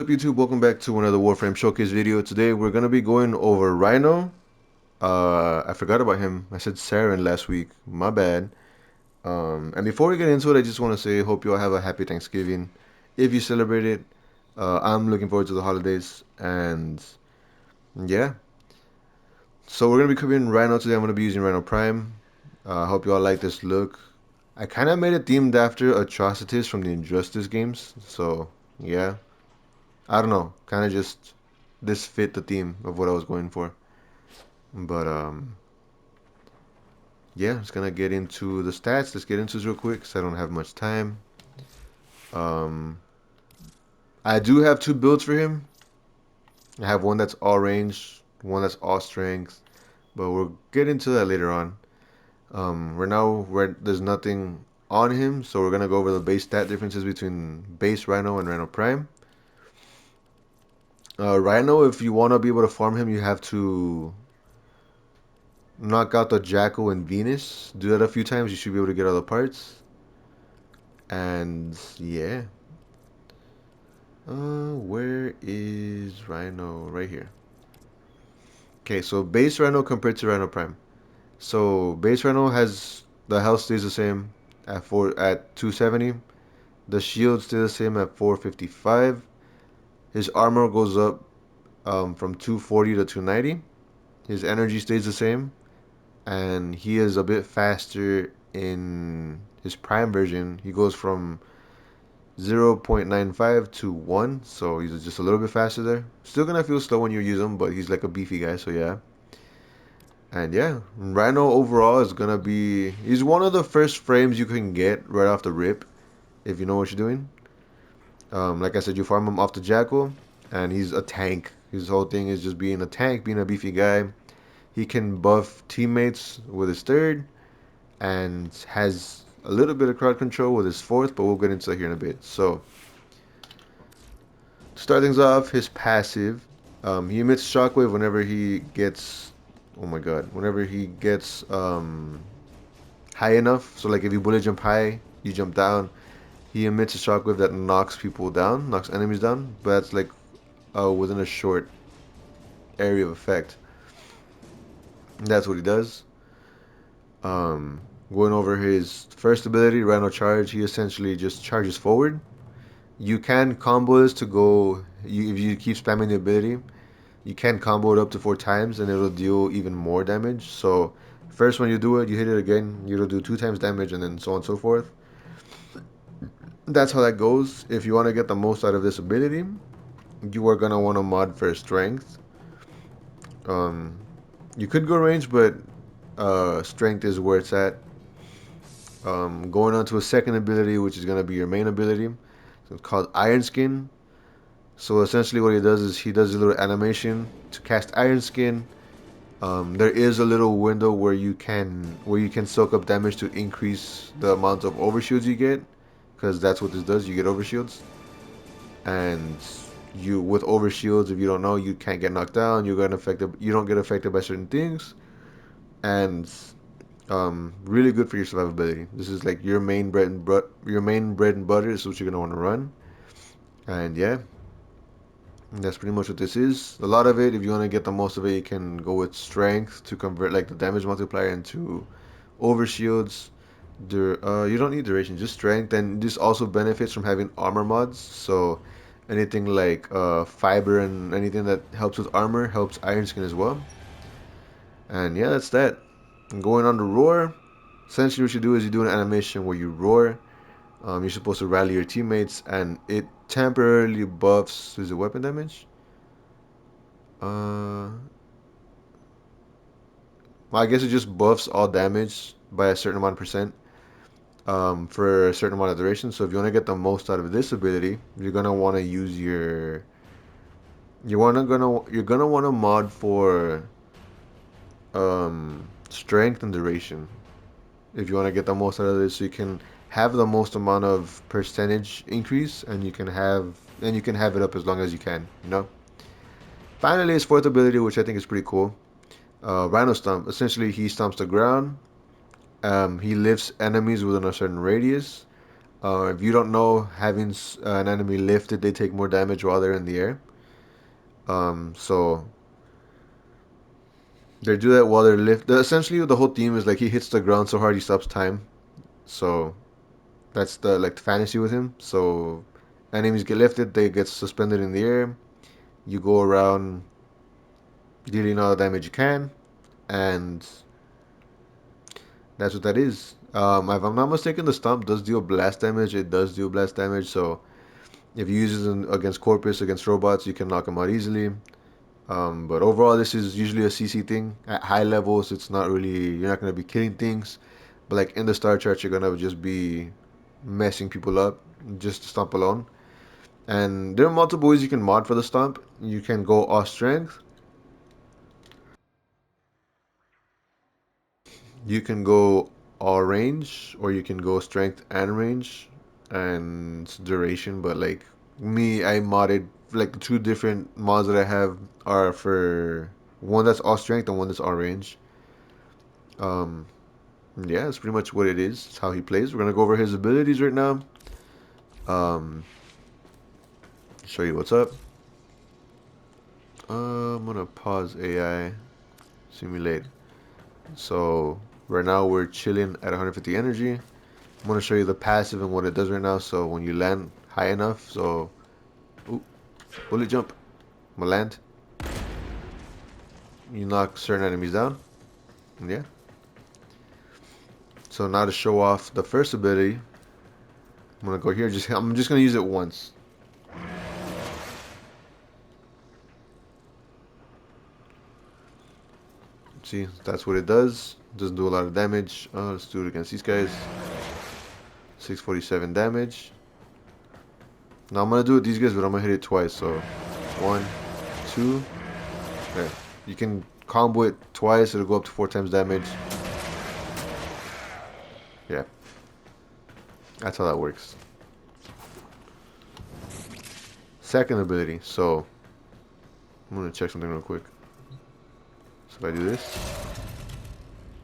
Up YouTube, welcome back to another Warframe showcase video. Today we're gonna be going over Rhino. I forgot about him. I said Saren last week. My bad. And before we get into it, I just want to say, hope you all have a happy Thanksgiving. If you celebrate it, I'm looking forward to the holidays. And yeah, so we're gonna be covering Rhino today. I'm gonna be using Rhino Prime. I hope you all like this look. I kind of made it themed after atrocities from the Injustice games. So yeah, I don't know. Kind of just this fit the theme of what I was going for. But yeah, just gonna get into the stats. Let's get into this real quick because I don't have much time. Um, I do have two builds for him. I have one that's all range, one that's all strength, but we'll get into that later on. Right now, there's nothing on him, so we're gonna go over the base stat differences between base Rhino and Rhino Prime. Rhino, if you want to be able to farm him, you have to knock out the Jackal and Venus. Do that a few times, you should be able to get all the parts. And yeah. Where is Rhino? Right here. Okay, so base Rhino compared to Rhino Prime. So base Rhino has the health stays the same at 270. The shield stays the same at 455. His armor goes up from 240 to 290. His energy stays the same, and he is a bit faster in his prime version. He goes from 0.95 to 1, so he's just a little bit faster there. Still gonna feel slow when you use him, but he's like a beefy guy, so yeah. And yeah, Rhino overall is gonna be. He's one of the first frames you can get right off the rip if you know what you're doing. Like I said, you farm him off the Jackal, and he's a tank. His whole thing is just being a tank, being a beefy guy. He can buff teammates with his third, and has a little bit of crowd control with his fourth, but we'll get into that here in a bit. So, to start things off, his passive, he emits shockwave whenever he gets, oh my god, whenever he gets high enough. So like if you bullet jump high, you jump down. He emits a shockwave that knocks people down, knocks enemies down, but that's like within a short area of effect. That's what he does. Um, Going over his first ability, Rhino Charge, he essentially just charges forward. You can combo this to go. If you keep spamming the ability, you can combo it up to 4 times and it'll deal even more damage. So first when you do it, you hit it again, it'll do 2 times damage and then so on and so forth. That's how that goes. If you want to get the most out of this ability, you are gonna want to mod for strength. Um, you could go range, but strength is where it's at. Going on to a second ability, which is gonna be your main ability. So it's called Iron Skin. So essentially, what he does is he does a little animation to cast Iron Skin. There is a little window where you can soak up damage to increase the amount of overshields you get, because that's what this does. You get overshields, and you with overshields, if you don't know, you can't get knocked down. You get affected. You don't get affected by certain things, and really good for your survivability. This is like your main bread and butter. This is what you're gonna want to run, and yeah, that's pretty much what this is. A lot of it, if you want to get the most of it, you can go with strength to convert like the damage multiplier into overshields. You don't need duration, just strength, and this also benefits from having armor mods. So anything like fiber and anything that helps with armor helps Iron Skin as well. And yeah, that's that. And going on to roar, essentially what you do is you do an animation where you roar. You're supposed to rally your teammates, and it temporarily buffs. Is it weapon damage? Uh, well, I guess it just buffs all damage by a certain amount of percent for a certain amount of duration. So if you want to get the most out of this ability, you're gonna want to use you're gonna want to mod for strength and duration if you want to get the most out of this. So you can have the most amount of percentage increase, and you can have it up as long as you can. You know. Finally, his fourth ability, which I think is pretty cool. Rhino Stomp. Essentially, he stomps the ground. He lifts enemies within a certain radius. If you don't know, having an enemy lifted, they take more damage while they're in the air. So they do that while they're lift. Essentially, the whole theme is like he hits the ground so hard he stops time. So that's the like the fantasy with him. So enemies get lifted, they get suspended in the air. You go around dealing all the damage you can, and that's what that is. If I'm not mistaken, the stomp does deal blast damage. It does deal blast damage. So if you use it against corpus, against robots, you can knock them out easily. But overall, this is usually a CC thing. At high levels, it's not really, you're not going to be killing things. But like in the star chart, you're going to just be messing people up just to stomp alone. And there are multiple ways you can mod for the stomp. You can go all strength. You can go all range, or you can go strength and range and duration. But like me, I modded like the two different mods that I have are for one that's all strength and one that's all range. Um, yeah, that's pretty much what it is. It's how he plays. We're gonna go over his abilities right now. Um, show you what's up. I'm gonna pause AI, simulate. So right now we're chilling at 150 energy. I'm gonna show you the passive and what it does right now. So when you land high enough, so ooh, bullet jump, I'm gonna land. You knock certain enemies down. And yeah. So now to show off the first ability, I'm gonna go here. I'm just gonna use it once. See, that's what it does. Doesn't do a lot of damage. Let's do it against these guys. 647 damage. Now I'm gonna do it with these guys, but I'm gonna hit it twice. So, one, two. There. You can combo it twice. It'll go up to 4 times damage. Yeah, that's how that works. Second ability. So, I'm gonna check something real quick. So if I do this,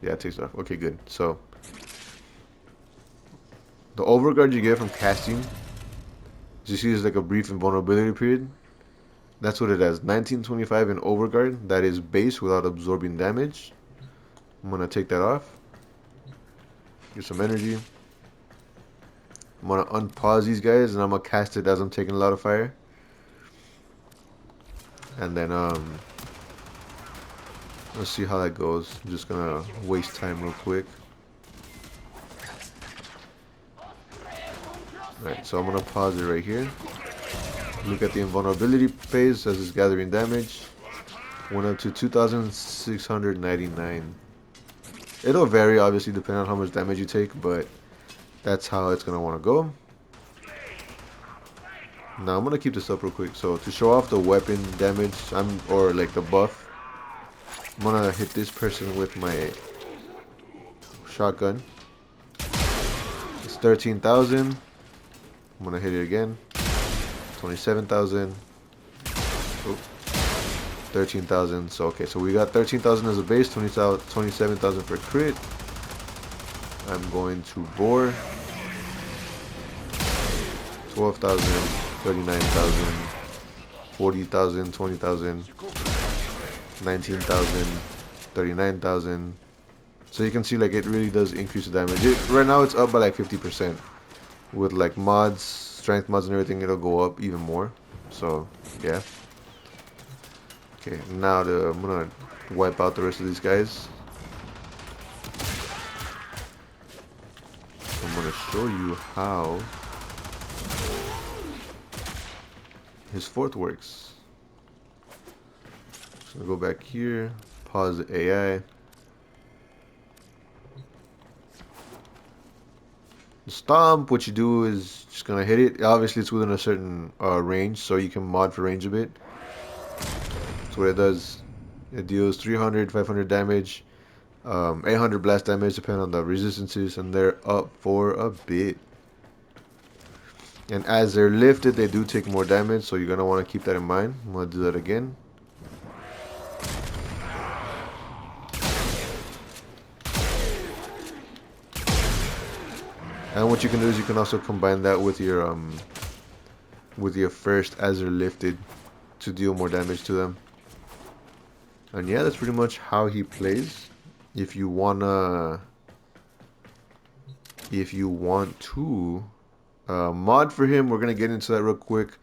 yeah, it takes off. Okay, good. So, the overguard you get from casting, you see, is like a brief invulnerability period. That's what it has. 1925 in overguard. That is base without absorbing damage. I'm gonna take that off. Get some energy. I'm gonna unpause these guys and I'm gonna cast it as I'm taking a lot of fire. And then let's see how that goes. I'm just gonna waste time real quick. Alright, so I'm gonna pause it right here. Look at the invulnerability phase as it's gathering damage. Went up to 2,699. It'll vary obviously depending on how much damage you take, but that's how it's gonna want to go. Now I'm gonna keep this up real quick. So to show off the weapon damage, or like the buff, I'm gonna hit this person with my shotgun. It's 13,000. I'm gonna hit it again. 27,000. Oh, 13,000. So okay, so we got 13,000 as a base, 27,000 for crit. I'm going to bore. 12,000, 39,000, 40,000, 20,000, 19,000, 39,000. So you can see like it really does increase the damage. Right now it's up by like 50%. With like mods, strength mods and everything, it'll go up even more. So yeah. Okay, now I'm gonna wipe out the rest of these guys. I'm gonna show you how his fourth works. So go back here, pause the AI. The stomp, what you do is just gonna hit it. Obviously, it's within a certain range, so you can mod for range a bit. So what it does, it deals 300, 500 damage, 800 blast damage, depending on the resistances, and they're up for a bit. And as they're lifted, they do take more damage, so you're gonna want to keep that in mind. I'm gonna do that again. And what you can do is you can also combine that with your first as they're lifted to deal more damage to them. And yeah, that's pretty much how he plays. If you wanna, if you want to mod for him, we're gonna get into that real quick.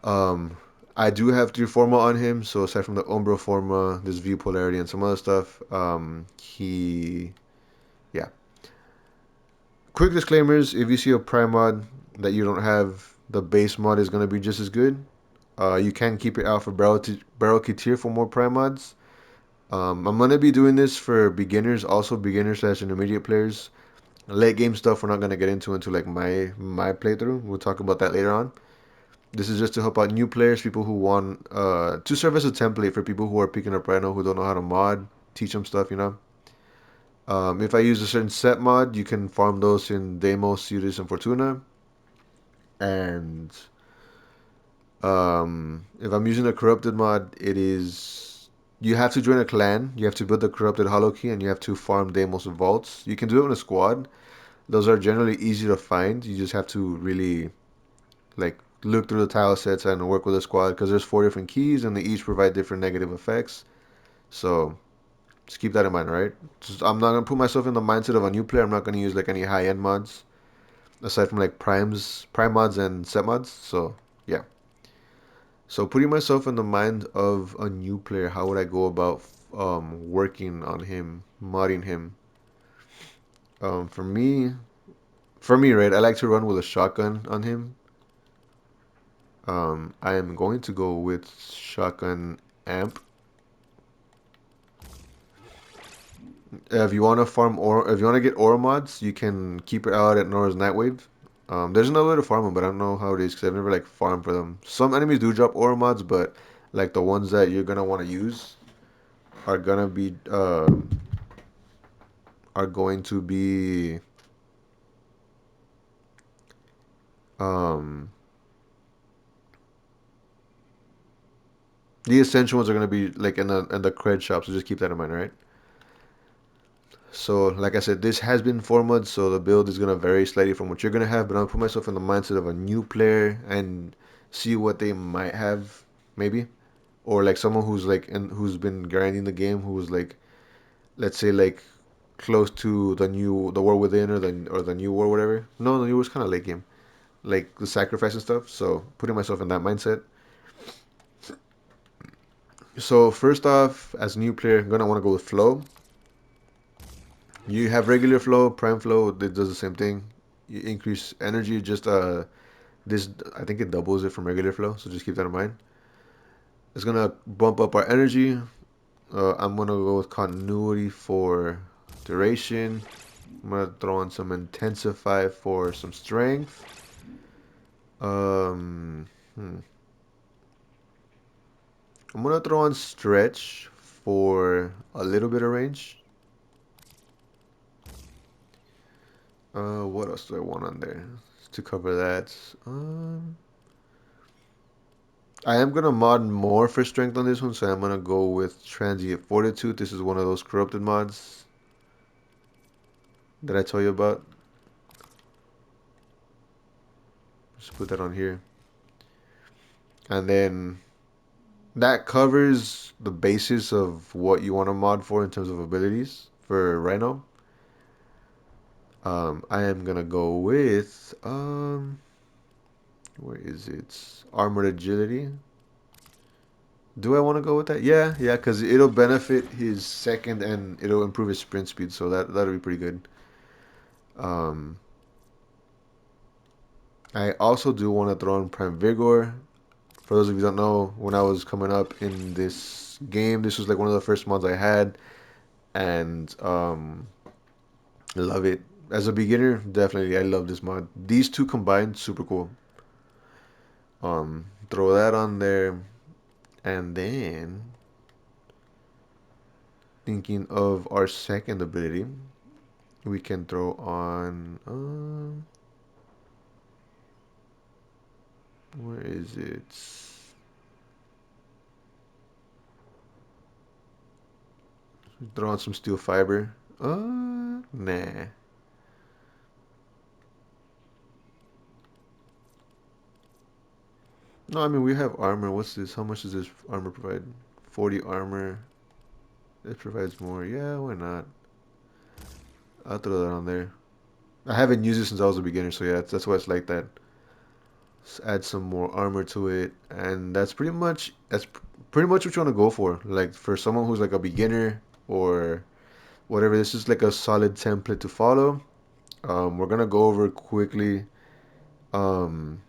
Um, I do have 3 forma on him, so aside from the Umbra forma, this V polarity and some other stuff, yeah. Quick disclaimers: if you see a prime mod that you don't have, the base mod is gonna be just as good. You can keep it out for barrel key tier for more prime mods. I'm gonna be doing this for beginners, also beginners slash intermediate players. Late game stuff we're not gonna get into like my playthrough. We'll talk about that later on. This is just to help out new players, people who want to serve as a template for people who are picking up Rhino who don't know how to mod. Teach them stuff, you know. If I use a certain set mod, you can farm those in Deimos, Sirius, and Fortuna. And if I'm using a corrupted mod, it is you have to join a clan. You have to build the corrupted hollow key, and you have to farm Deimos vaults. You can do it in a squad. Those are generally easy to find. You just have to really like look through the tile sets and work with a squad because there's 4 different keys and they each provide different negative effects. So just keep that in mind, right? I'm not gonna put myself in the mindset of a new player. I'm not gonna use like any high end mods aside from like prime mods and set mods. So yeah. So putting myself in the mind of a new player, how would I go about working on him, modding him? Um, for me, for me, right, I like to run with a shotgun on him. I am going to go with shotgun amp. If you want to farm or if you want to get aura mods, you can keep it out at Nora's Nightwave. There's another way to farm them, but I don't know how it is because I've never like farmed for them. Some enemies do drop aura mods, but like the ones that you're gonna want to use are gonna be are going to be um the essential ones are gonna be like in the cred shop. So just keep that in mind, right? So, like I said, this has been 4 months, so the build is gonna vary slightly from what you're gonna have. But I'm gonna put myself in the mindset of a new player and see what they might have, maybe, or like someone who's like who's been grinding the game, who's like, let's say like close to the War Within or the new War, whatever. No, the new War's kind of late game, like the sacrifice and stuff. So putting myself in that mindset. So first off, as a new player, I'm gonna want to go with flow. You have regular flow, prime flow. It does the same thing. You increase energy. Just this I think it doubles it from regular flow. So just keep that in mind. It's gonna bump up our energy. I'm gonna go with continuity for duration. I'm gonna throw in some intensify for some strength. Um, hmm. I'm gonna throw on stretch for a little bit of range. What else do I want on there to cover that? I am gonna mod more for strength on this one, so I'm gonna go with transient fortitude. This is one of those corrupted mods that I told you about. Just put that on here, and then that covers the basis of what you want to mod for in terms of abilities for Rhino. I am gonna go with where is it? Armored agility. Do I want to go with that? Yeah, yeah, because it'll benefit his second and it'll improve his sprint speed, so that'll be pretty good. Um, I also do want to throw in Prime Vigor. For those of you who don't know, when I was coming up in this game, this was like one of the first mods I had, and I love it. As a beginner, definitely I love this mod. These two combined, super cool. Throw that on there, and then thinking of our second ability, we can throw on. Where is it? Throw on some steel fiber. Nah. No, I mean we have armor. What's this? How much does this armor provide? 40 armor. It provides more. Yeah, why not? I'll throw that on there. I haven't used it since I was a beginner, so yeah, that's why it's like that. Just add some more armor to it, and pretty much what you want to go for. Like for someone who's like a beginner or whatever, this is like a solid template to follow. We're gonna go over quickly. Um,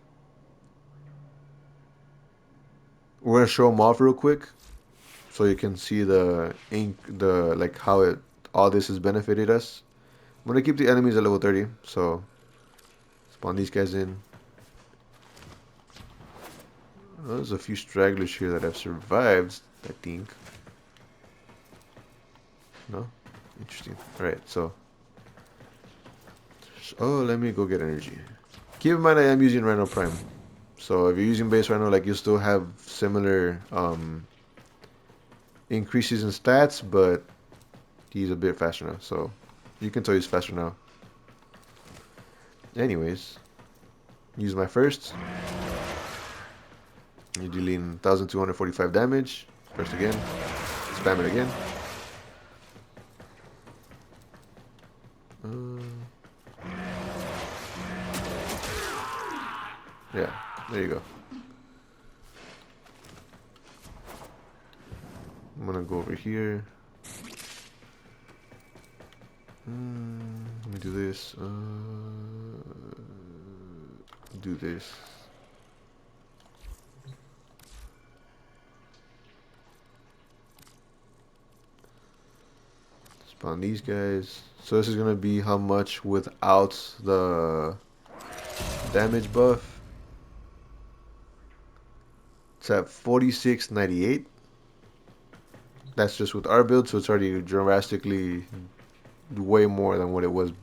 we're gonna show them off real quick so you can see the ink, the like how it all this has benefited us. I'm gonna keep the enemies at level 30, so spawn these guys in. There's a few stragglers here that have survived, I think. No? Interesting. Alright, so. Oh, let me go get energy. Keep in mind I am using Rhino Prime. So if you're using base Rhino, like you still have similar increases in stats, but he's a bit faster now. So you can tell he's faster now. Anyways, use my first. You're dealing 1,245 damage. First again. Spam it again. Yeah, there you go. I'm gonna go over here. Let me do this. Do this. Spawn these guys. So this is gonna be how much without the damage buff. It's at 4698. That's just with our build, so it's already drastically way more than what it was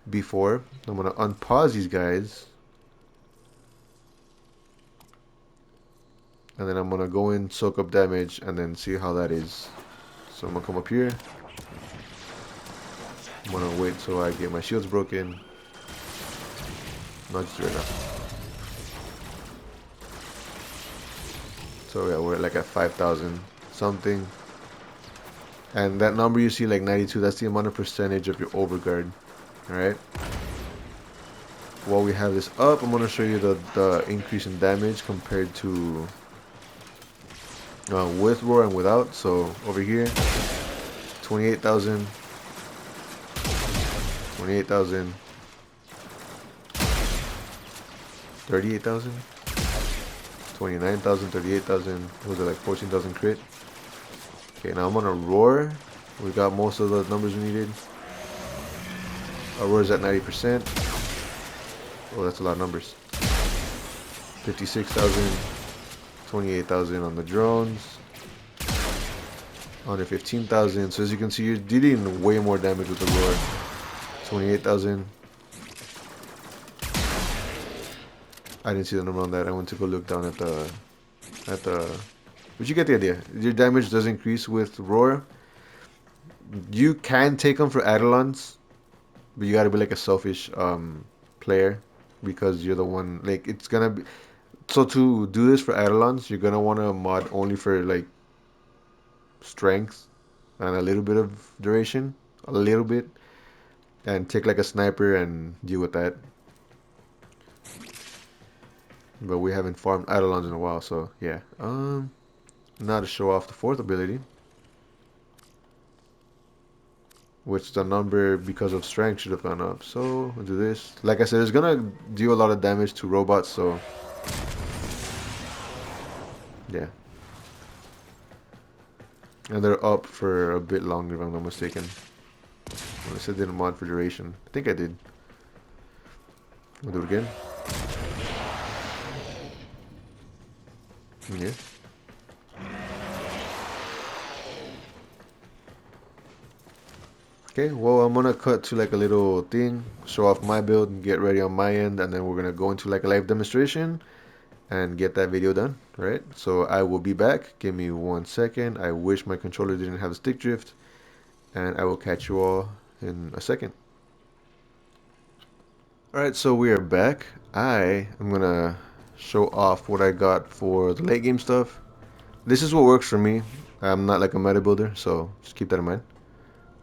before. I'm gonna unpause these guys, and then I'm gonna go in, soak up damage, and then see how that is. So I'm gonna come up here. I'm gonna wait till I get my shields broken. Not just right now. So yeah, we're like at 5,000 something. And that number you see, like 92, that's the amount of percentage of your overguard. Alright? While we have this up, I'm gonna show you the increase in damage compared to with roar and without. So over here, 28,000, 28,000, 38,000, 29,000, 38,000. Was it like 14,000 crit? Okay, now I'm gonna roar. We got most of the numbers we needed. Our roar is at 90%. Oh, that's a lot of numbers. 56,000, 28,000 on the drones. Under 15,000. So as you can see, you're dealing way more damage with the roar. 28,000. I didn't see the number on that. I went to go look down at the but you get the idea. Your damage does increase with roar. You can take them for Eidolons, but you gotta be like a selfish player because you're the one like it's gonna be. So to do this for Eidolons, you're gonna want to mod only for like strength and a little bit of duration, a little bit, and take like a sniper and deal with that. But we haven't farmed Eidolons in a while, so yeah. Now to show off the fourth ability, which the number because of strength should have gone up. So we'll do this. Like I said, it's gonna deal a lot of damage to robots, so yeah. And they're up for a bit longer if I'm not mistaken. Unless I didn't mod for duration. I think I did. We'll do it again. Yeah. Okay, well I'm gonna cut to like a little thing, show off my build and get ready on my end, and then we're gonna go into like a live demonstration and get that video done. Right? So I will be back. Give me 1 second. I wish my controller didn't have a stick drift, and I will catch you all in a second. Alright, so we are back. I am gonna show off what I got for the late game stuff. This is what works for me. I'm not like a meta builder, so just keep that in mind.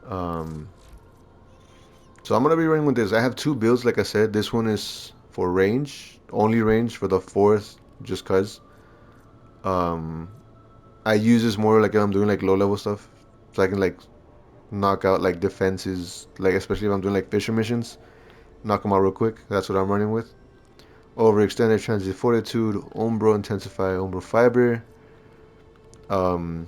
Um, so I'm gonna be running with this. I have two builds, like I said. This one is for range, only range for the fourth, just cause. Um, I use this more like if I'm doing like low level stuff, so I can like knock out like defenses, like especially if I'm doing like fisher missions, knock them out real quick. That's what I'm running with. Overextended transit fortitude, Umbro intensify, Umbro fiber. Um,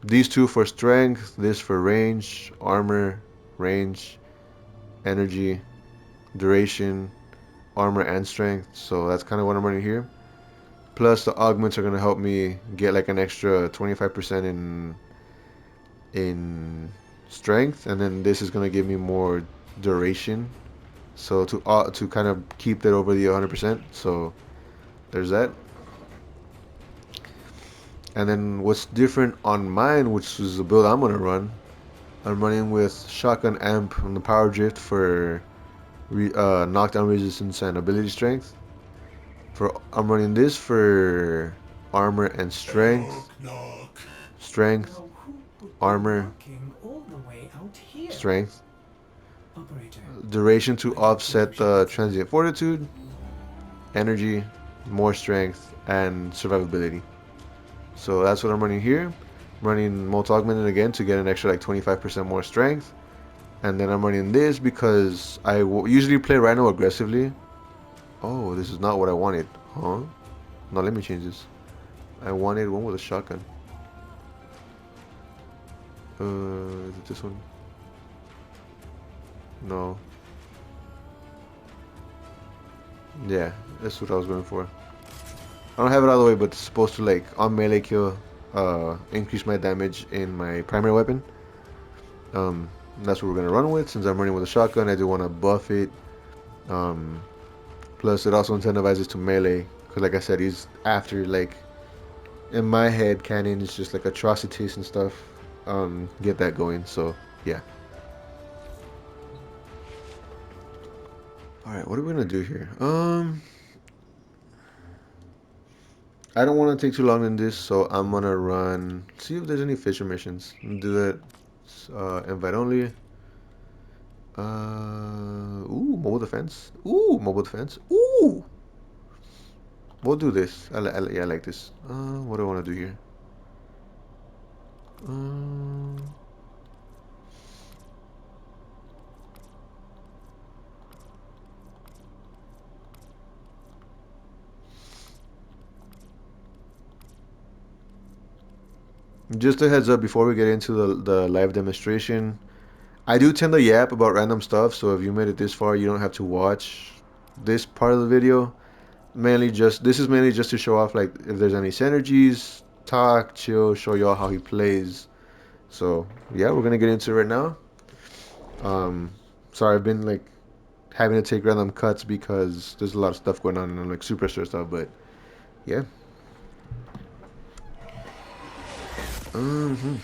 these two for strength, this for range, armor, range, energy, duration, armor, and strength. So that's kind of what I'm running here. Plus the augments are gonna help me get like an extra 25% in strength, and then this is gonna give me more duration. So to kind of keep that over the 100%. So there's that. And then what's different on mine, which is the build I'm gonna run, I'm running with shotgun amp on the power drift for knockdown resistance and ability strength. I'm running this for armor and strength, strength, armor, strength, duration to offset the transient fortitude, energy, more strength, and survivability. So that's what I'm running here. I'm running Molt Augmented again to get an extra like 25% more strength. And then I'm running this because I usually play Rhino aggressively. Oh, this is not what I wanted. Huh? No, let me change this. I wanted one with a shotgun. Is it this one? No. Yeah, that's what I was going for. I don't have it all the way, but it's supposed to like on melee kill, increase my damage in my primary weapon. That's what we're gonna run with. Since I'm running with a shotgun, I do want to buff it. Um, Plus, it also incentivizes to melee, because like I said, he's after like in my head canon is just like atrocities and stuff. Get that going. So yeah. All right, what are we gonna do here? I don't want to take too long in this, so I'm gonna run. See if there's any fisher missions. Do that. Invite only. Ooh, mobile defense. Ooh, mobile defense. Ooh. We'll do this. Yeah, I like this. What do I want to do here? Um, just a heads up before we get into the live demonstration. I do tend to yap about random stuff, so if you made it this far, you don't have to watch this part of the video. This is mainly just to show off like if there's any synergies, talk, chill, show y'all how he plays. So yeah, we're gonna get into it right now. Um, Sorry, I've been like having to take random cuts because there's a lot of stuff going on and I'm like super stressed out. But yeah. hmm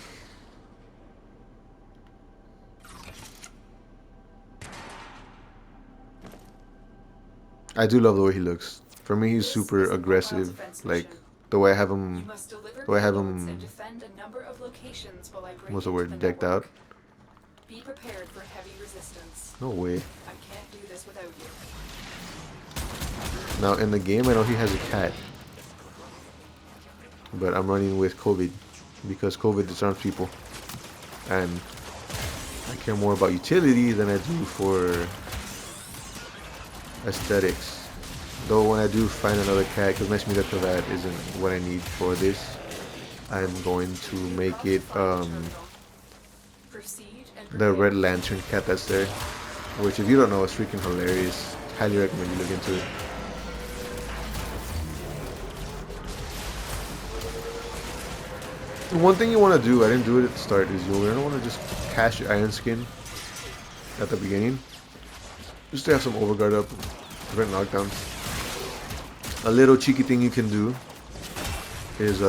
I do love the way he looks. For me, he's super aggressive. Like the way I have him, the way I have him. What's the word? Decked out. Be prepared for heavy resistance. No way. I can't do this without you. Now in the game, I know he has a cat, but I'm running with COVID because COVID disarms people, and I care more about utility than I do for aesthetics. Though when I do find another cat, because my Smita Cravat isn't what I need for this, I'm going to make it the Red Lantern cat that's there, which if you don't know is freaking hilarious. Highly recommend you look into it. One thing you want to do, I didn't do it at the start, is you're gonna want to just cast your Iron Skin at the beginning, just to have some overguard up, prevent knockdowns. A little cheeky thing you can do is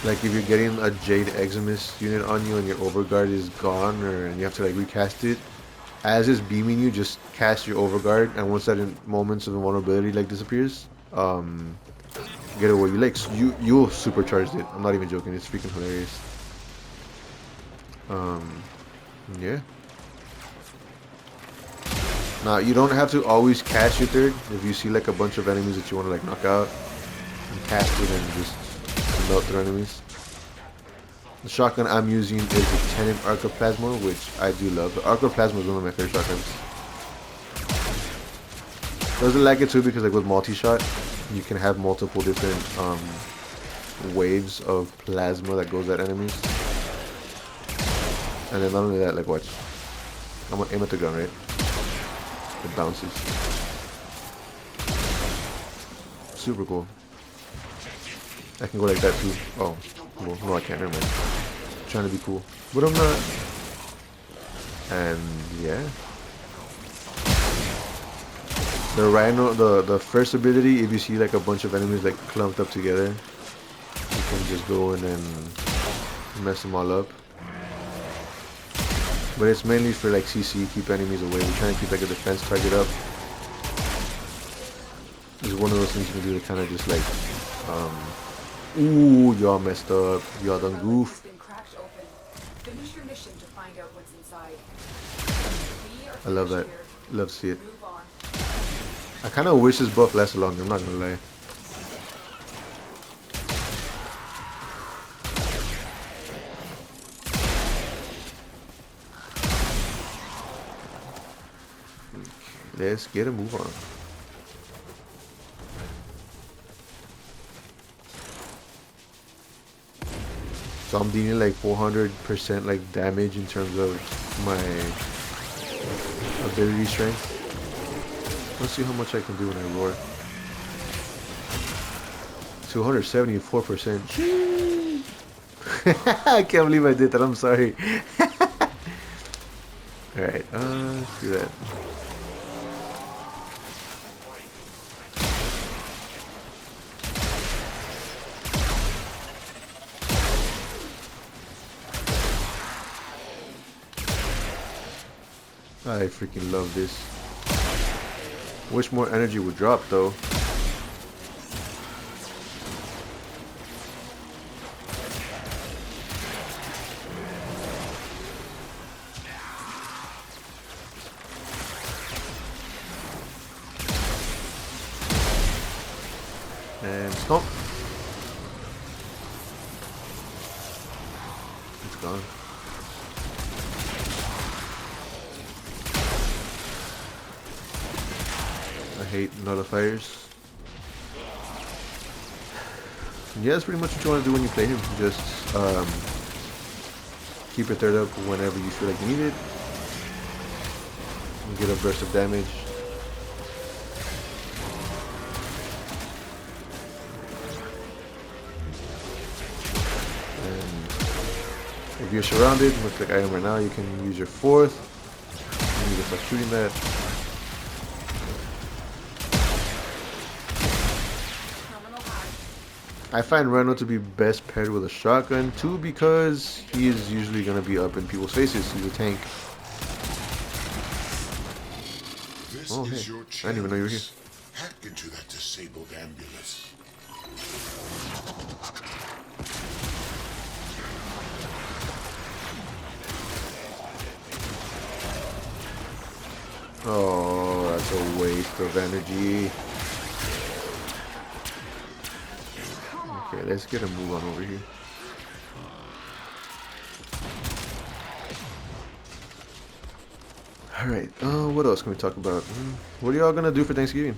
like if you're getting a Jade Eximus unit on you and your overguard is gone, and you have to like recast it, as it's beaming you, just cast your overguard, and once that in moments of invulnerability like disappears, get away. You'll supercharge it. I'm not even joking. It's freaking hilarious. Um, yeah. Now you don't have to always cast your third. If you see like a bunch of enemies that you want to like knock out, you cast it and just melt their enemies. The shotgun I'm using is the Tenon Arcoplasma, which I do love. The Arcoplasma is one of my favorite shotguns. Doesn't like it too because like with multi-shot, you can have multiple different waves of plasma that goes at enemies. And then not only that, like watch. I'm gonna aim at the gun, right? It bounces. Super cool. I can go like that too. Oh, well, no I can't, never mind. I'm trying to be cool. But I'm not. And yeah. The Rhino, the first ability, if you see like a bunch of enemies like clumped up together, you can just go in and mess them all up. But it's mainly for like CC, keep enemies away. We're trying to keep like a defense target up. This is one of those things you can do to kind of just like, ooh, y'all messed up. Y'all done goof. Finish your mission to find out what's inside. I love that. Love to see it. I kind of wish this buff lasted longer, I'm not gonna lie. Let's get a move on. So I'm dealing like 400% like damage in terms of my ability strength. Let's see how much I can do when I roar. 274%. I can't believe I did that, I'm sorry. Alright, let's do that. I freaking love this. Wish more energy would drop though. And stop. It's gone. I hate nullifiers. Yeah, that's pretty much what you want to do when you play him. Just keep your third up whenever you feel like you need it. And get a burst of damage. And if you're surrounded, looks like I am right now, you can use your fourth. And you can start shooting that. I find Rhino to be best paired with a shotgun too because he is usually going to be up in people's faces. He's a tank. Oh, hey. I didn't even know you were here. Hack into that disabled ambulance. Oh, that's a waste of energy. Okay, let's get a move on over here. Alright, what else can we talk about? What are y'all gonna do for Thanksgiving?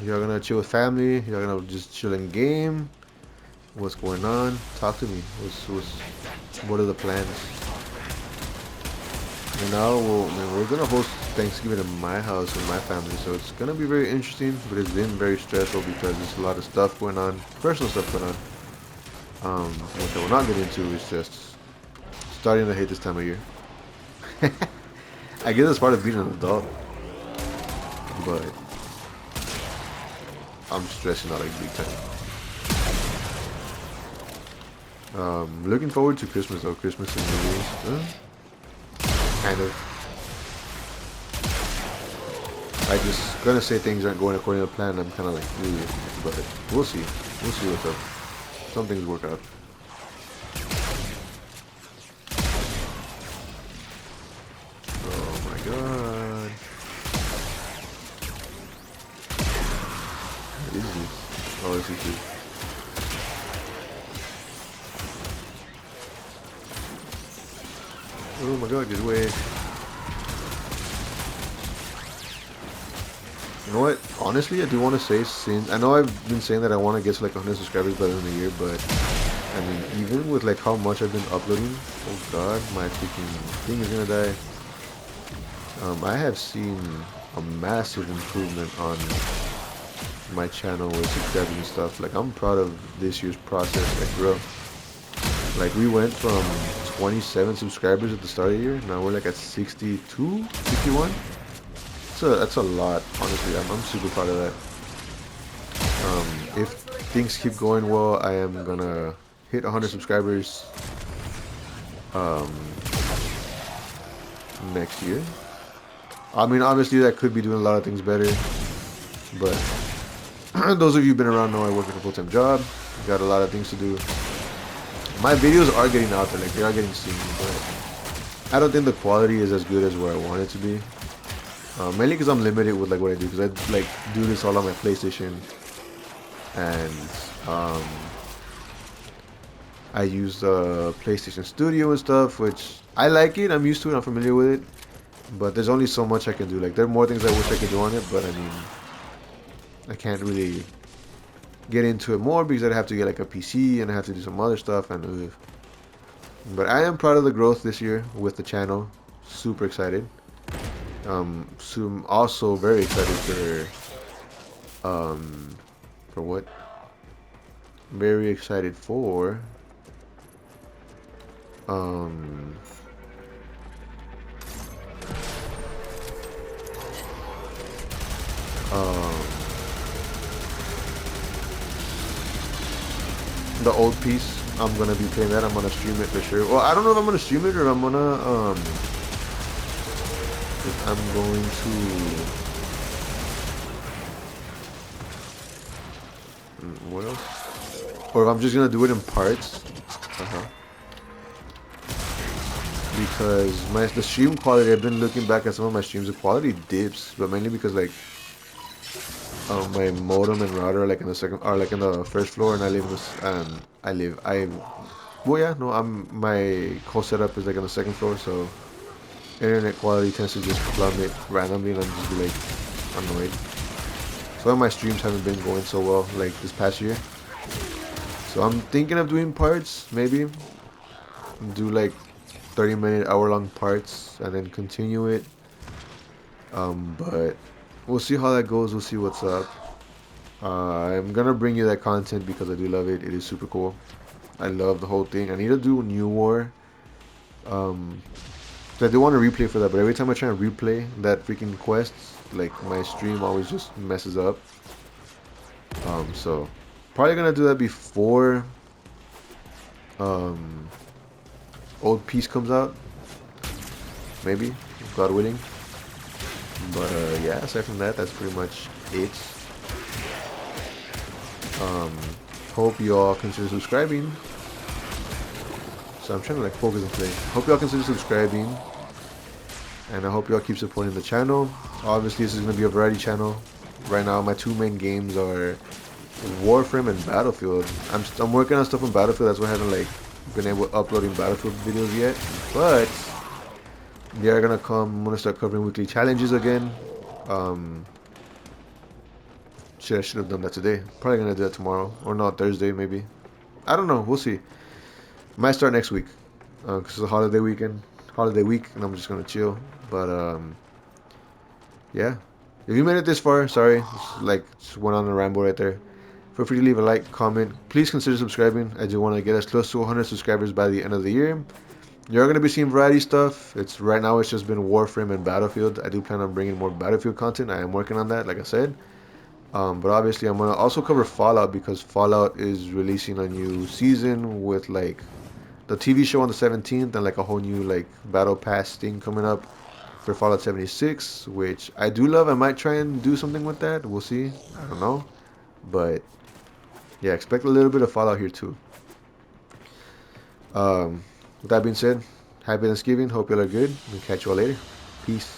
Y'all gonna chill with family? Y'all gonna just chill in game? What's going on? Talk to me. What are the plans? And now we're gonna host Thanksgiving at my house with my family, so it's gonna be very interesting, but it's been very stressful because there's a lot of stuff going on, personal stuff going on. What I will not get into is just starting to hate this time of year. I guess it's part of being an adult, but I'm stressing out like big time. Looking forward to Christmas though. Christmas and New Year's. Kind of. I just gonna say things aren't going according to plan. I'm kind of like, ooh, but we'll see. We'll see what's up. Some things work out. Oh my god. What is this? Oh, this is it. Oh my god, get away. You know what? Honestly, I do want to say, since I know I've been saying that I want to get to like 100 subscribers by the end of the year, but I mean, even with like how much I've been uploading, oh god, my freaking thing is gonna die. I have seen a massive improvement on my channel with subscribers and stuff. Like, I'm proud of this year's process, like, bro. Like, we went from 27 subscribers at the start of the year, now we're like at 62, 61. That's a lot, honestly. I'm super proud of that. If things keep going well, I am gonna hit 100 subscribers next year. I mean, obviously that could be doing a lot of things better, but those of you who've been around know I work at a full-time job. Got a lot of things to do. My videos are getting out there, like they are getting seen, but I don't think the quality is as good as where I want it to be. Mainly because I'm limited with like what I do, because I like do this all on my PlayStation, and I use the PlayStation Studio and stuff, which I like it. I'm used to it. I'm familiar with it, but there's only so much I can do. Like, there are more things I wish I could do on it, but I mean, I can't really get into it more because I'd have to get like a PC and I have to do some other stuff, and but I am proud of the growth this year with the channel. Super excited. So I'm also very excited for what? Very excited for the old piece. I'm gonna be playing that. I'm gonna stream it for sure. Well, I don't know if I'm gonna stream it or I'm gonna if I'm going to what else? Or if I'm just gonna do it in parts. Because the stream quality, I've been looking back at some of my streams, the quality dips, but mainly because like my modem and router are like in the second, are like in the first floor, and I live in this, well, yeah, no, my whole setup is like on the second floor, so internet quality tends to just plummet randomly, and I'm just be like annoyed. Some of my streams haven't been going so well like this past year, so I'm thinking of doing parts, maybe do like 30-minute, hour-long parts, and then continue it. But we'll see how that goes. We'll see what's up. I'm gonna bring you that content because I do love it. It is super cool. I love the whole thing. I need to do New War. So I do want to replay for that, but every time I try to replay that freaking quest, like, my stream always just messes up. So probably gonna do that before Old Piece comes out, maybe, God willing. But yeah, aside from that, that's pretty much it. Hope you all consider subscribing. So I'm trying to like focus and play. Hope you all consider subscribing, and I hope you all keep supporting the channel. Obviously, this is going to be a variety channel. Right now, my two main games are Warframe and Battlefield. I'm working on stuff on Battlefield. That's why I haven't like been able to uploading Battlefield videos yet, but they are gonna come. I'm gonna start covering weekly challenges again. Shit, I should have done that today. Probably gonna do that tomorrow, or not, Thursday maybe. I don't know. We'll see. Might start next week, because it's a holiday week, and I'm just gonna chill. But yeah. If you made it this far, sorry, just went on a ramble right there. Feel free to leave a like, comment. Please consider subscribing. I do want to get us close to 100 subscribers by the end of the year. You're going to be seeing variety stuff. Right now it's just been Warframe and Battlefield. I do plan on bringing more Battlefield content. I am working on that, like I said. But obviously I'm going to also cover Fallout, because Fallout is releasing a new season with like the TV show on the 17th and like a whole new like Battle Pass thing coming up. for Fallout 76, which I do love. I might try and do something with that. We'll see. I don't know. But yeah, expect a little bit of Fallout here too. With that being said, happy Thanksgiving. Hope you all are good. We'll catch you all later. Peace.